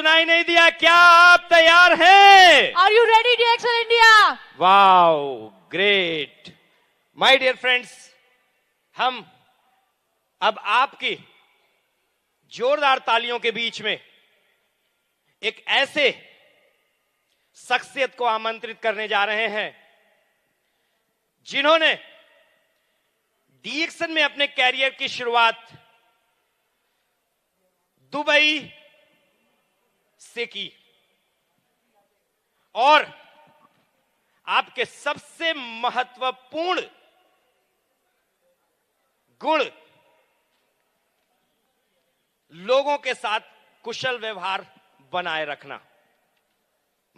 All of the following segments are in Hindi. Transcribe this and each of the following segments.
सुनाई नहीं दिया। क्या आप तैयार हैं? Are you ready, DXN India? Wow, great. My dear friends, हम अब आपकी जोरदार तालियों के बीच में एक ऐसे शख्सियत को आमंत्रित करने जा रहे हैं जिन्होंने डीएक्सन में अपने कैरियर की शुरुआत दुबई से की और आपके सबसे महत्वपूर्ण गुण लोगों के साथ कुशल व्यवहार बनाए रखना।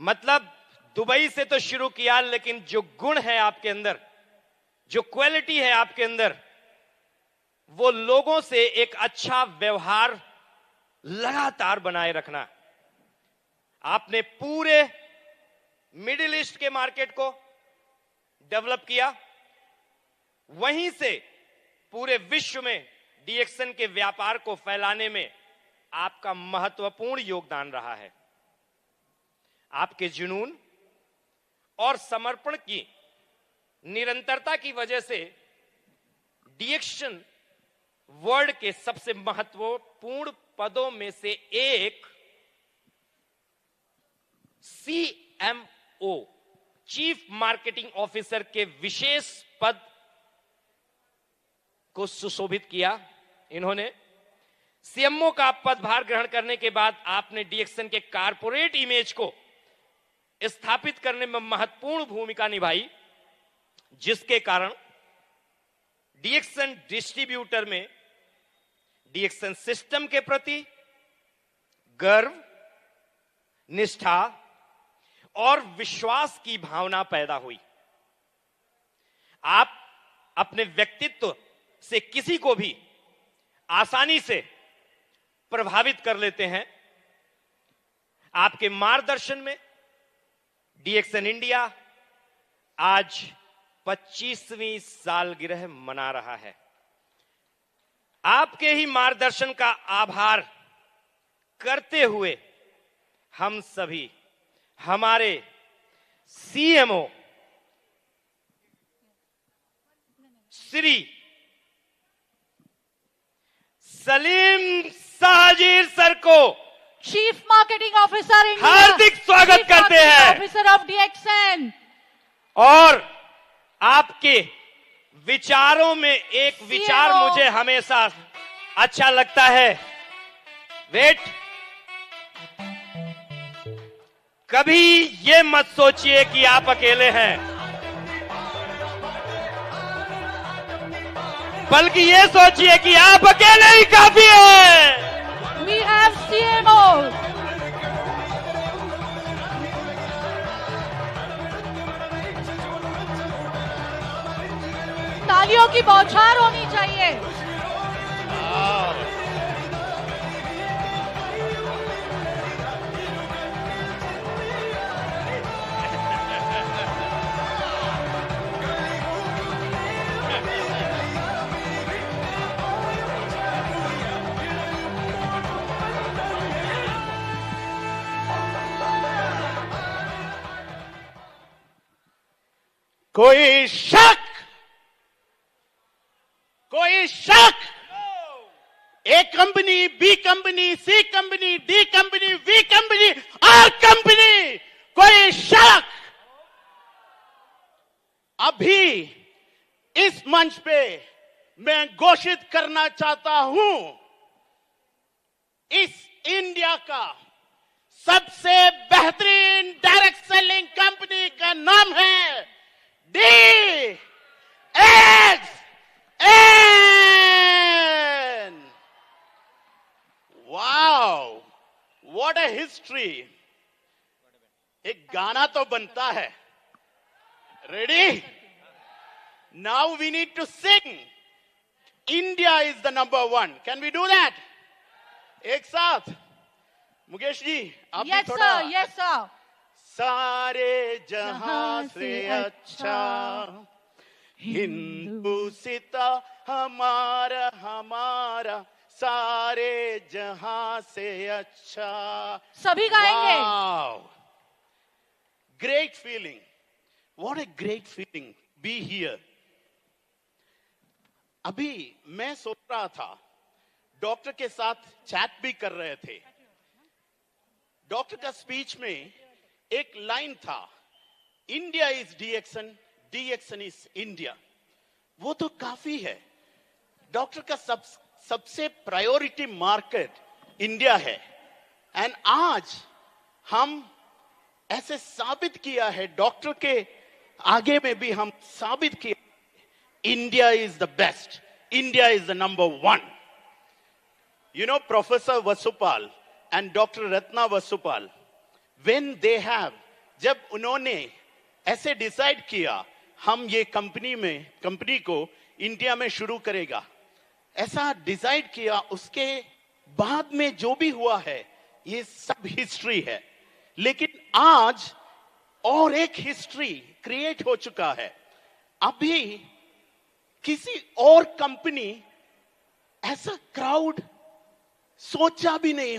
मतलब दुबई से तो शुरू किया, लेकिन जो गुण है आपके अंदर, जो क्वालिटी है आपके अंदर, वो लोगों से एक अच्छा व्यवहार लगातार बनाए रखना। आपने पूरे मिडिल ईस्ट के मार्केट को डेवलप किया, वहीं से पूरे विश्व में डीएक्सन के व्यापार को फैलाने में आपका महत्वपूर्ण योगदान रहा है। आपके जुनून और समर्पण की निरंतरता की वजह से डीएक्सन वर्ल्ड के सबसे महत्वपूर्ण पदों में से एक सीएमओ, चीफ मार्केटिंग ऑफिसर के विशेष पद को सुशोभित किया। इन्होंने सीएमओ का पदभार ग्रहण करने के बाद आपने डीएक्सन के कारपोरेट इमेज को स्थापित करने में महत्वपूर्ण भूमिका निभाई, जिसके कारण डीएक्सन डिस्ट्रीब्यूटर में डीएक्सन सिस्टम के प्रति गर्व, निष्ठा और विश्वास की भावना पैदा हुई। आप अपने व्यक्तित्व से किसी को भी आसानी से प्रभावित कर लेते हैं। आपके मार्गदर्शन में डीएक्सन इंडिया आज 25वीं सालगिरह मना रहा है। आपके ही मार्गदर्शन का आभार करते हुए हम सभी हमारे सीएमओ श्री सलीम साजिर सर को चीफ मार्केटिंग ऑफिसर इंडिया हार्दिक स्वागत करते हैं। Officer of Dixon. और आपके विचारों में एक विचार मुझे हमेशा अच्छा लगता है। वेट, कभी ये मत सोचिए कि आप अकेले हैं, बल्कि ये सोचिए कि आप अकेले ही काफी हैं। We have CMO. तालियों की बौछार होनी चाहिए। कोई शक, कोई शक? A company, B company, C company, D company, V company, R company, कोई शक? अभी इस मंच पे मैं घोषित करना चाहता हूं, इस इंडिया का सबसे बेहतरीन डायरेक्ट सेलिंग कंपनी का नाम है DXN। Wow, what a history. एक गाना तो बनता है। Ready? Now we need to sing India is the number one. Can we do that एक साथ? मुकेश जी, आप भी थोड़ा। Yes sir. सारे जहां से अच्छा हिंदुस्तान हमारा, हमारा सारे जहां से अच्छा। सभी गाएंगे। Great feeling, what a great feeling be here. अभी मैं सोच रहा था, डॉक्टर के साथ चैट भी कर रहे थे। डॉक्टर का स्पीच में एक लाइन था, India is डीएक्सन, Dixon is India. वो तो काफी है। डॉक्टर का सबसे प्रायोरिटी मार्केट इंडिया है। एंड आज हम ऐसे साबित किया है, डॉक्टर के आगे में भी हम साबित किया, India is the best, India is the number one. You know, Professor Vasupal and Dr. Ratna Vasupal, when they have, जब उन्होंने ऐसे डिसाइड किया हम ये कंपनी को इंडिया में शुरू करेगा, ऐसा डिसाइड किया, उसके बाद में जो भी हुआ है ये सब हिस्ट्री है। लेकिन आज और एक हिस्ट्री क्रिएट हो चुका है। अभी किसी और कंपनी ऐसा क्राउड सोचा भी नहीं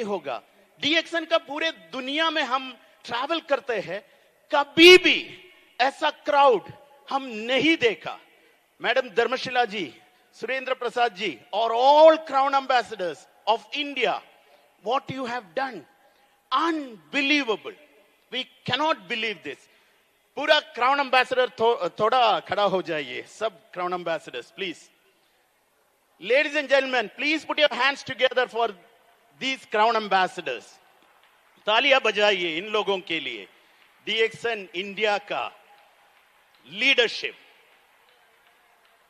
होगा। डीएक्सन का पूरे दुनिया में हम ट्रैवल करते हैं, कभी भी ऐसा क्राउड हम नहीं देखा। मैडम धर्मशिला जी, सुरेंद्र प्रसाद जी और all crown ambassadors of India, what you have done, unbelievable, we cannot believe this. पूरा क्राउन एम्बेसडर थोड़ा खड़ा हो जाइए, सब crown ambassadors please. Ladies and gentlemen, please put your hands together for these crown ambassadors. तालियां बजाइए इन लोगों के लिए। डीएक्सन इंडिया का leadership,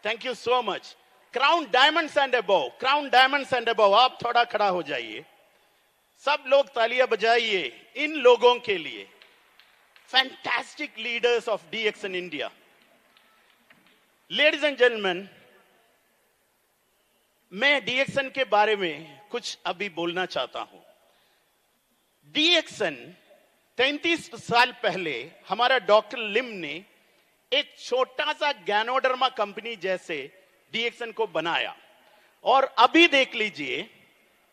thank you so much. Crown diamonds and above, crown diamonds and above, आप थोड़ा खड़ा हो जाइए। सब लोग तालियां बजाइए इन लोगों के लिए। Fantastic leaders of Dixon India. Ladies and gentleman, मैं डीएक्सन के बारे में कुछ अभी बोलना चाहता हूं। डीएक्सन 33 साल पहले हमारा डॉक्टर लिम ने एक छोटा सा गैनोडर्मा कंपनी जैसे डीएक्सन को बनाया, और अभी देख लीजिए,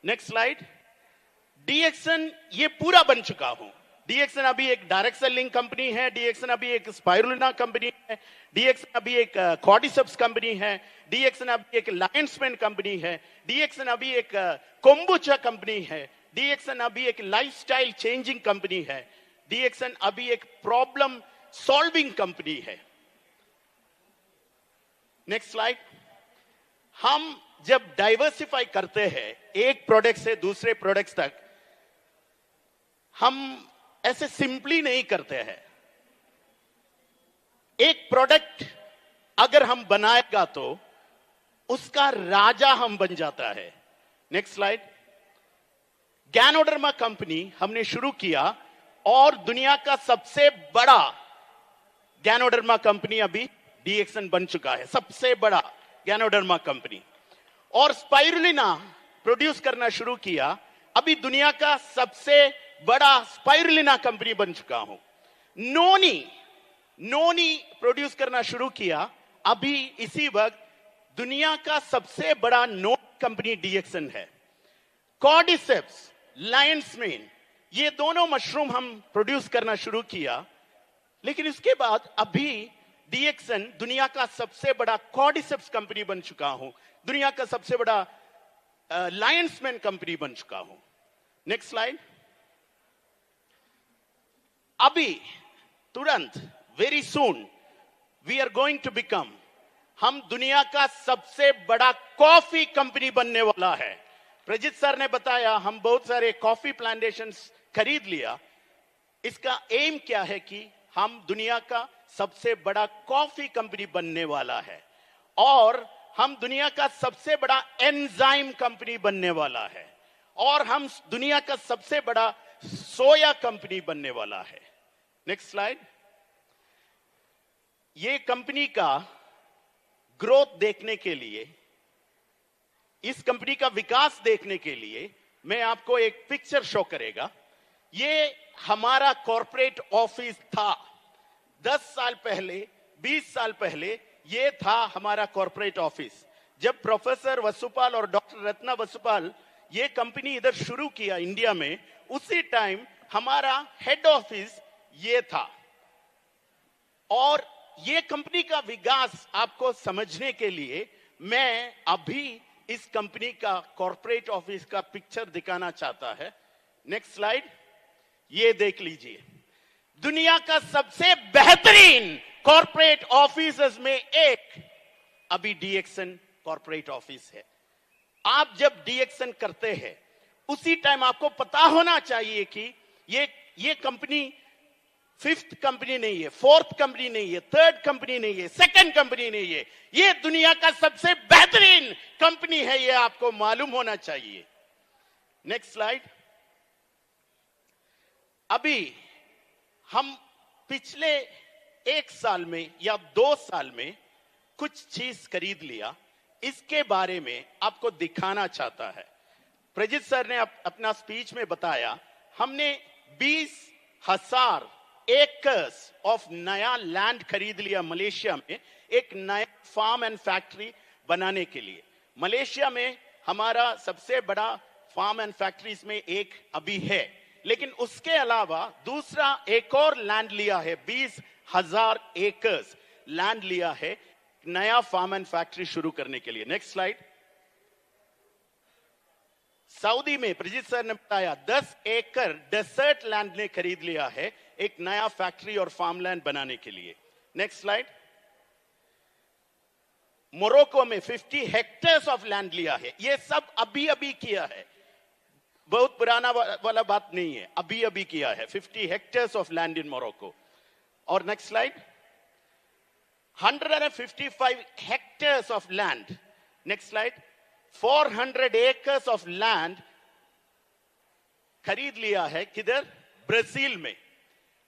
नेक्स्ट स्लाइड। डीएक्सन ये पूरा बन चुका हूं। डीएक्सन अभी एक डायरेक्ट सेलिंग कंपनी है, डीएक्सन अभी एक स्पाइरुलिना कंपनी है, डीएक्सन अभी एक कॉर्डिसेप्स कंपनी है, डीएक्सन अभी एक लायंसमैन कंपनी है, डीएक्सन अभी एक कोम्बुचा कंपनी है, डीएक्सन अभी एक लाइफस्टाइल चेंजिंग कंपनी है, डीएक्सन अभी एक प्रॉब्लम सॉल्विंग कंपनी है। Next slide. हम जब डाइवर्सिफाई करते हैं एक प्रोडक्ट से दूसरे प्रोडक्ट्स तक, हम ऐसे सिंपली नहीं करते हैं। एक प्रोडक्ट अगर हम बनाएगा तो उसका राजा हम बन जाता है। Next slide. गैनोडर्मा कंपनी हमने शुरू किया और दुनिया का सबसे बड़ा गैनोडर्मा कंपनी अभी डीएक्सन बन चुका है, सबसे बड़ा गैनोडर्मा कंपनी। और स्पाइरुलिना प्रोड्यूस करना शुरू किया, अभी दुनिया का सबसे बड़ा स्पाइरुलिना कंपनी बन चुका हूं। नोनी प्रोड्यूस करना शुरू किया, अभी इसी वक्त दुनिया का सबसे बड़ा नोनी कंपनी डीएक्सन है। कॉर्डिसेप्स, लायंसमैन, ये दोनों मशरूम हम प्रोड्यूस करना शुरू किया, लेकिन इसके बाद अभी डीएक्सन दुनिया का सबसे बड़ा कॉर्डिसेप्स कंपनी बन चुका हूं, दुनिया का सबसे बड़ा लायंसमैन कंपनी बन चुका हूं। Next slide. अभी तुरंत, very soon, we are going to become, हम दुनिया का सबसे बड़ा कॉफी कंपनी बनने वाला है। प्रजित सर ने बताया, हम बहुत सारे कॉफी प्लांटेशंस खरीद लिया। इसका एम क्या है कि हम दुनिया का सबसे बड़ा कॉफी कंपनी बनने वाला है, और हम दुनिया का सबसे बड़ा एंजाइम कंपनी बनने वाला है, और हम दुनिया का सबसे बड़ा सोया कंपनी बनने वाला है। Next slide. ये कंपनी का ग्रोथ देखने के लिए, इस कंपनी का विकास देखने के लिए मैं आपको एक पिक्चर शो करेगा। ये हमारा कॉर्पोरेट ऑफिस था 10 साल पहले, 20 साल पहले, ये था हमारा कॉर्पोरेट ऑफिस। जब प्रोफेसर वसुपाल और डॉक्टर रत्ना वसुपाल ये कंपनी इधर शुरू किया इंडिया में, उसी टाइम हमारा हेड ऑफिस ये था। और ये कंपनी का विकास आपको समझने के लिए मैं अभी इस कंपनी का कॉर्पोरेट ऑफिस का पिक्चर दिखाना चाहता है। नेक्स्ट स्लाइड, ये देख लीजिए। दुनिया का सबसे बेहतरीन कॉर्पोरेट ऑफिस में एक अभी डीएक्सन कॉर्पोरेट ऑफिस है। आप जब डीएक्सन करते हैं उसी टाइम आपको पता होना चाहिए कि ये कंपनी फिफ्थ कंपनी नहीं है, फोर्थ कंपनी नहीं है, थर्ड कंपनी नहीं है, सेकंड कंपनी नहीं है, ये दुनिया का सबसे बेहतरीन कंपनी है, ये आपको मालूम होना चाहिए। Next slide. अभी हम पिछले 1 साल में या 2 साल में कुछ चीज खरीद लिया, इसके बारे में आपको दिखाना चाहता है। प्रजित सर ने अपना स्पीच में बताया, हमने 20,000 एकर्स ऑफ नया लैंड खरीद लिया मलेशिया में, एक नया फार्म एंड फैक्ट्री बनाने के लिए। मलेशिया में हमारा सबसे बड़ा फार्म एंड फैक्ट्रीज में एक अभी है, लेकिन उसके अलावा दूसरा एक और लैंड लिया है, 20,000 एकर्स लैंड लिया है नया फार्म एंड फैक्ट्री शुरू करने के लिए। Next slide. सऊदी में प्रजीत सर ने बताया 10 एकड़ डेजर्ट लैंड ने खरीद लिया है एक नया फैक्ट्री और फार्म लैंड बनाने के लिए। Next slide. मोरक्को में 50 हेक्टेयर्स ऑफ लैंड लिया है। यह सब अभी अभी किया है, बहुत पुराना वाला बात नहीं है, अभी अभी किया है 50 hectares of land in Morocco. और next slide. 155 hectares of land. Next slide. 400 acres of land खरीद लिया है किधर? ब्राजील में।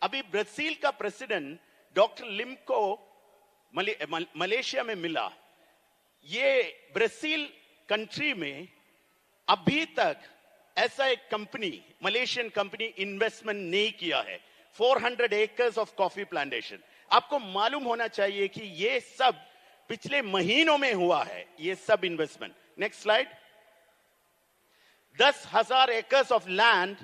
अभी ब्राजील का प्रेसिडेंट डॉक्टर लिम को मलेशिया में मिला। ये ब्राजील कंट्री में अभी तक ऐसा एक कंपनी, मलेशियन कंपनी इन्वेस्टमेंट नहीं किया है। 400 एकर्स ऑफ कॉफी प्लांटेशन। आपको मालूम होना चाहिए कि ये सब पिछले महीनों में हुआ है, ये सब investment. Next slide. 10,000 acres of land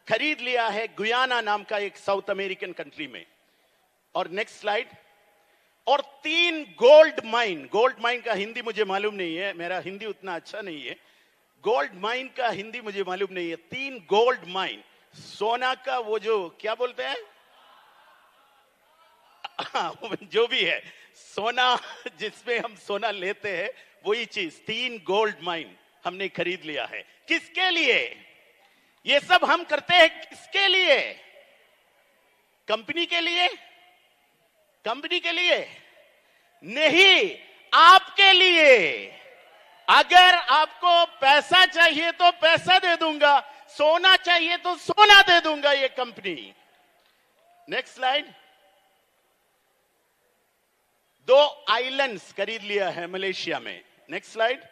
खरीद लिया है गुयाना नाम का एक साउथ अमेरिकन कंट्री में। और नेक्स्ट स्लाइड। और 3 गोल्ड माइन का हिंदी मुझे मालूम नहीं है, मेरा हिंदी उतना अच्छा नहीं है, गोल्ड माइन का हिंदी मुझे मालूम नहीं है। 3 गोल्ड माइन, सोना का वो जो क्या बोलते हैं जो भी है सोना, जिसमें हम सोना लेते हैं वही चीज, 3 गोल्ड माइन हमने खरीद लिया है। किसके लिए? ये सब हम करते हैं किसके लिए? कंपनी के लिए? कंपनी के लिए नहीं, आपके लिए। अगर आपको पैसा चाहिए तो पैसा दे दूंगा, सोना चाहिए तो सोना दे दूंगा ये कंपनी। Next slide. 2 आइलैंड्स खरीद लिया है मलेशिया में। Next slide.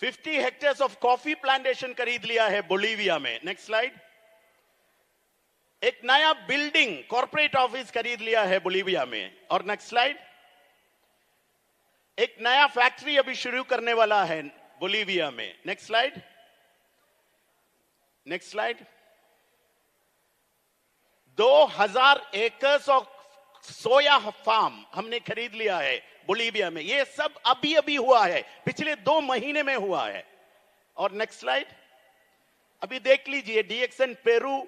50 hectares of coffee plantation खरीद लिया है बोलिविया में। Next slide. एक नया बिल्डिंग कॉर्पोरेट ऑफिस खरीद लिया है बोलिविया में। और नेक्स्ट स्लाइड। एक नया फैक्ट्री अभी शुरू करने वाला है बोलिविया में। Next slide. Next slide. 2000 acres of soya farm हमने खरीद लिया है बोलिविया में। ये सब अभी अभी हुआ है, पिछले 2 महीने में हुआ है। और नेक्स्ट स्लाइड। अभी देख लीजिए, डीएक्सन पेरू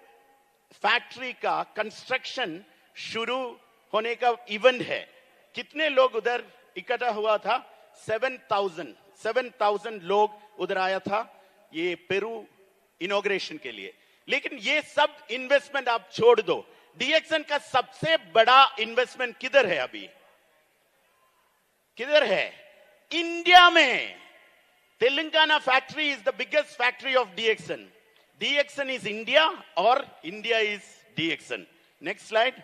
फैक्ट्री का कंस्ट्रक्शन शुरू होने का इवेंट है। कितने लोग उधर इकट्ठा हुआ था? 7,000 लोग उधर आया था ये पेरू इनॉग्रेशन के लिए। लेकिन ये सब इन्वेस्टमेंट आप छोड़ दो, डीएक्सन का सबसे बड़ा इन्वेस्टमेंट किधर है? अभी किधर है? इंडिया में। Telangana factory is the biggest factory of Dixon. Dixon is India और India is Dixon. Next slide.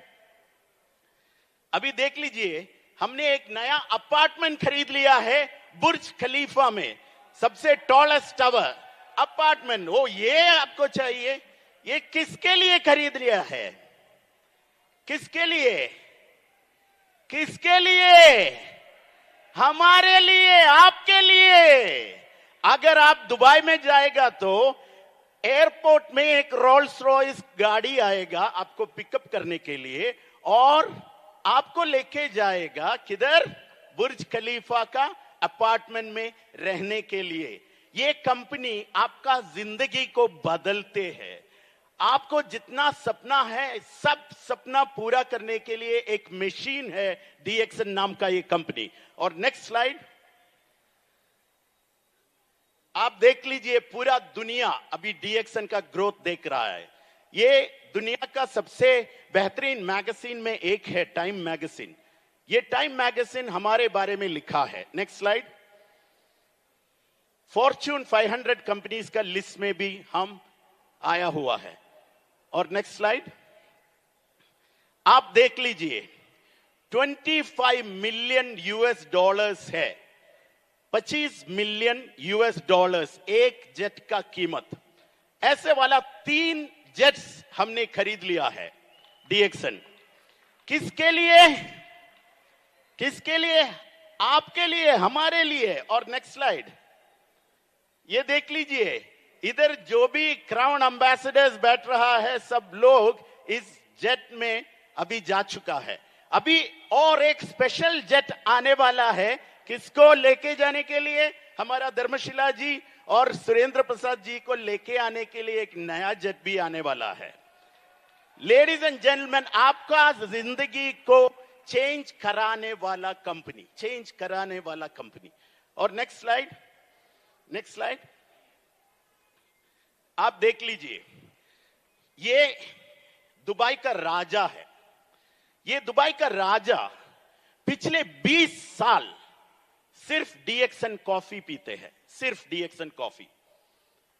अभी देख लीजिए, हमने एक नया अपार्टमेंट खरीद लिया है बुर्ज खलीफा में, सबसे टॉलेस्ट टावर अपार्टमेंट। वो ये आपको चाहिए? ये किसके लिए खरीद लिया है? किसके लिए? किसके लिए? हमारे लिए, आपके लिए। अगर आप दुबई में जाएगा तो एयरपोर्ट में एक रोल्स रॉयस गाड़ी आएगा आपको पिकअप करने के लिए और आपको लेके जाएगा किधर? बुर्ज खलीफा का अपार्टमेंट में रहने के लिए। ये कंपनी आपका जिंदगी को बदलते हैं। आपको जितना सपना है सब सपना पूरा करने के लिए एक मशीन है डीएक्सन नाम का ये कंपनी। और नेक्स्ट स्लाइड आप देख लीजिए, पूरा दुनिया अभी डीएक्सन का ग्रोथ देख रहा है। ये दुनिया का सबसे बेहतरीन मैगजीन में एक है टाइम मैगजीन। ये टाइम मैगजीन हमारे बारे में लिखा है। Next slide. फॉर्च्यून 500 कंपनीज का लिस्ट में भी हम आया हुआ है। और नेक्स्ट स्लाइड आप देख लीजिए, 25 मिलियन यूएस डॉलर्स है, 25 मिलियन यूएस डॉलर्स एक जेट का कीमत। ऐसे वाला 3 जेट्स हमने खरीद लिया है डीएक्सन। किसके लिए? किसके लिए? आपके लिए, हमारे लिए। और नेक्स्ट स्लाइड ये देख लीजिए, इधर जो भी क्राउन एम्बेसडर्स बैठ रहा है सब लोग इस जेट में अभी जा चुका है। अभी और एक स्पेशल जेट आने वाला है। किसको लेके जाने के लिए? हमारा धर्मशिला जी और सुरेंद्र प्रसाद जी को लेके आने के लिए एक नया जेट भी आने वाला है। लेडीज एंड जेंटलमैन, आपका जिंदगी को चेंज कराने वाला कंपनी, चेंज कराने वाला कंपनी। और नेक्स्ट स्लाइड, नेक्स्ट स्लाइड आप देख लीजिए, ये दुबई का राजा है। ये दुबई का राजा पिछले 20 साल सिर्फ डीएक्सन कॉफी पीते हैं, सिर्फ डीएक्सन कॉफी।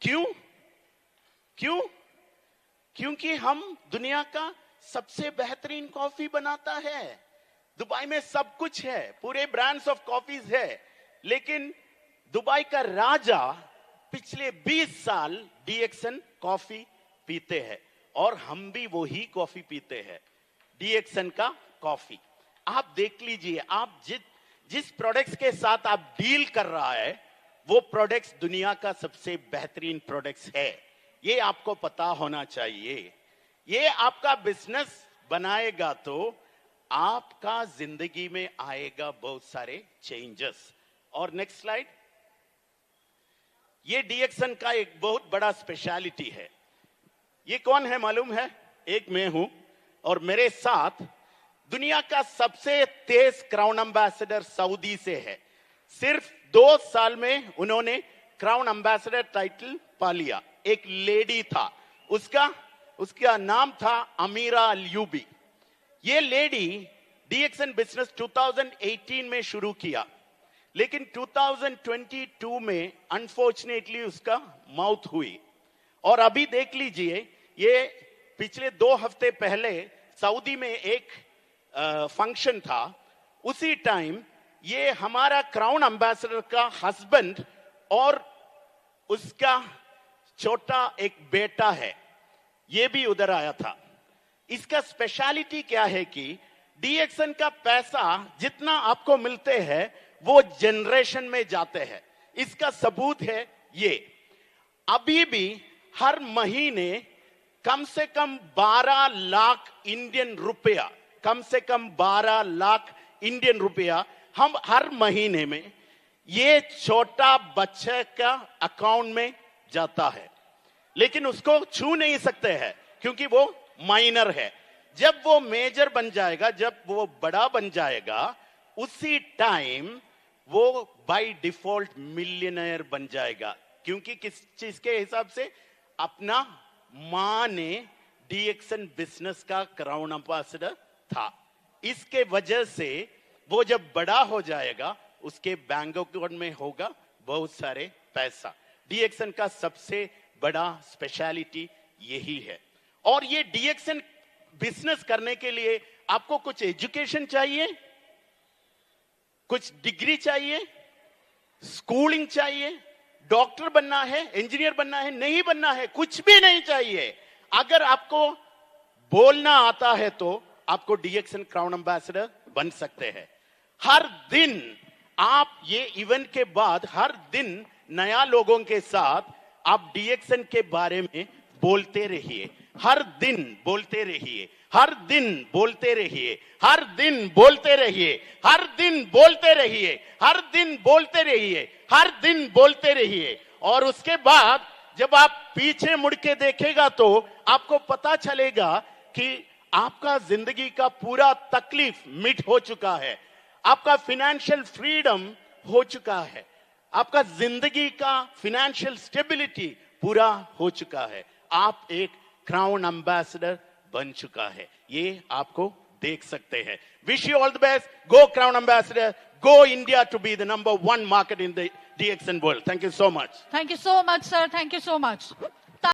क्यों? क्यों? क्योंकि हम दुनिया का सबसे बेहतरीन कॉफी बनाता है। दुबई में सब कुछ है, पूरे ब्रांड्स ऑफ कॉफीज है, लेकिन दुबई का राजा पिछले 20 साल डीएक्सन कॉफी पीते हैं और हम भी वही कॉफी पीते हैं, डीएक्सन का कॉफी। आप देख लीजिए, आप जिस प्रोडक्ट्स के साथ आप डील कर रहा है वो प्रोडक्ट्स दुनिया का सबसे बेहतरीन प्रोडक्ट्स है। ये आपको पता होना चाहिए। ये आपका बिजनेस बनाएगा तो आपका जिंदगी में आएगा बहुत सारे चेंजेस। और नेक्स्ट स्लाइड। ये डीएक्सन का एक बहुत बड़ा स्पेशलिटी है। ये कौन है मालूम है? एक मैं हूं और मेरे साथ दुनिया का सबसे तेज क्राउन एम्बेसडर सऊदी से है। सिर्फ 2 साल में उन्होंने क्राउन एम्बेसडर टाइटल पा लिया। एक लेडी था, उसका नाम था अमीरा अल-यूबी। ये लेडी डीएक्सन बिजनेस 2018 में शुरू किया, लेकिन 2022 में अनफॉर्चुनेटली उसका मौत हुई। और अभी देख लीजिए, ये पिछले 2 हफ्ते पहले सऊदी में एक फंक्शन था। उसी टाइम ये हमारा क्राउन एम्बेसडर का हस्बैंड और उसका छोटा एक बेटा है, ये भी उधर आया था। इसका स्पेशलिटी क्या है कि डीएक्सन का पैसा जितना आपको मिलते हैं वो जनरेशन में जाते हैं। इसका सबूत है ये। अभी भी हर महीने कम से कम 12 लाख इंडियन रुपया, कम से कम 12 लाख इंडियन रुपया हम हर महीने में ये छोटा बच्चे का अकाउंट में जाता है। लेकिन उसको छू नहीं सकते हैं क्योंकि वो माइनर है। जब वो मेजर बन जाएगा, जब वो बड़ा बन जाएगा, उसी टाइम वो बाय डिफॉल्ट मिलियनेयर बन जाएगा। क्योंकि किस चीज के हिसाब से? अपना मां ने डीएक्सन बिजनेस का क्राउन एम्बेसडर था, इसके वजह से वो जब बड़ा हो जाएगा उसके बैंक अकाउंट में होगा बहुत सारे पैसा। डीएक्सन का सबसे बड़ा स्पेशलिटी यही है। और ये डीएक्सन बिजनेस करने के लिए आपको कुछ एजुकेशन चाहिए, कुछ डिग्री चाहिए, स्कूलिंग चाहिए, डॉक्टर बनना है, इंजीनियर बनना है, नहीं बनना है, कुछ भी नहीं चाहिए। अगर आपको बोलना आता है तो आपको डीएक्सन क्राउन एम्बेसडर बन सकते हैं। हर दिन आप ये इवेंट के बाद हर दिन नया लोगों के साथ आप डीएक्सन के बारे में बोलते रहिए, हर दिन बोलते रहिए, हर दिन बोलते रहिए, हर दिन बोलते रहिए, हर दिन बोलते रहिए, हर दिन बोलते रहिए, हर दिन बोलते रहिए। और उसके बाद जब आप पीछे मुड़ के देखेगा तो आपको पता चलेगा कि आपका जिंदगी का पूरा तकलीफ मिट हो चुका है, आपका फाइनेंशियल फ्रीडम हो चुका है, आपका जिंदगी का फाइनेंशियल स्टेबिलिटी पूरा हो चुका है, आप एक क्राउन एम्बेसडर बन चुका है। ये आपको देख सकते हैं। Wish you all the best, go crown ambassador, go India to be the number 1 market in the DXN world. Thank you so much. Thank you so much, sir. Thank you so much.